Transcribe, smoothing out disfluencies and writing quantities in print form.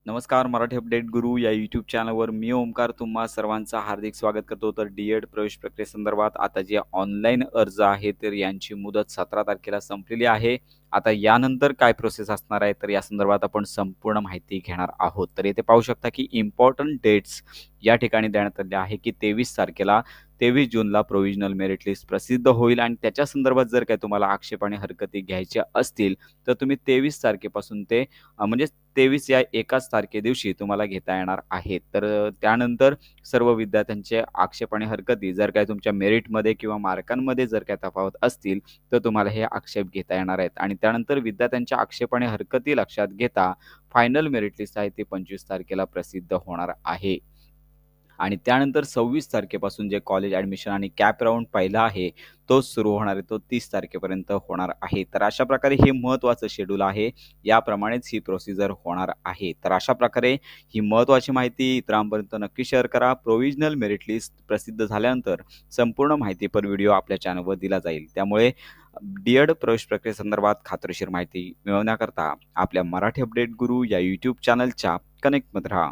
नमस्कार. मराठी अपडेट गुरु या यूट्यूब चॅनलवर मी ओमकार तुम्हा सर्वांचं हार्दिक स्वागत करतो. तर डी-एड प्रवेश प्रक्रियेसंदर्भात आता जे ऑनलाईन अर्ज आहे तर यांची मुदत 17 तारखेला संपलेली आहे. आता यानंतर काय प्रोसेस असणार आहे तर या संदर्भात आपण संपूर्ण माहिती घेणार आहोत. तर येथे पाहू शकता की इम्पॉर्टंट डेट्स या ठिकाणी देण्यात आले आहे की 23 तारखेला 23 जूनला प्रोव्हिजनल मेरिट लिस्ट प्रसिद्ध होईल आणि त्याच्या संदर्भात जर काही तुम्हाला आक्षेप आणि हरकती घ्यायच्या असतील तर तुम्ही 23 तारखेपासून ते म्हणजे 23 या एकाच तारखेदिवशी तुम्हाला घेता येणार आहेत. तर त्यानंतर सर्व विद्यार्थ्यांचे आक्षेप आणि हरकती जर काही तुमच्या मेरिटमध्ये किंवा मार्कांमध्ये जर काही तफावत असतील तर तुम्हाला हे आक्षेप घेता येणार आहेत आणि त्यानंतर विद्यार्थ्यांच्या आक्षेप आणि हरकती लक्षात घेता फायनल मेरिट लिस्ट आहे ती 25 तारखेला प्रसिद्ध होणार आहे. आणि त्यानंतर 26 तारखेपासून जे कॉलेज ॲडमिशन आणि कॅप राउंड पहिला आहे, तो सुरू होणार आहे. तो 30 तारखेपर्यंत होणार आहे. तर अशा प्रकारे हे महत्त्वाचं शेड्यूल आहे. याप्रमाणेच ही प्रोसिजर होणार आहे. तर अशा प्रकारे ही महत्त्वाची माहिती इतरांपर्यंत नक्की शेअर करा. प्रोव्हिजनल मेरिट लिस्ट प्रसिद्ध झाल्यानंतर संपूर्ण माहितीपर व्हिडिओ आपल्या चॅनलवर दिला जाईल. त्यामुळे डी-एड प्रवेश प्रक्रियेसंदर्भात खात्रीशीर माहिती मिळवण्याकरता आपल्या मराठी अपडेट गुरु या यूट्यूब चॅनलच्या कनेक्टमध्ये राहा.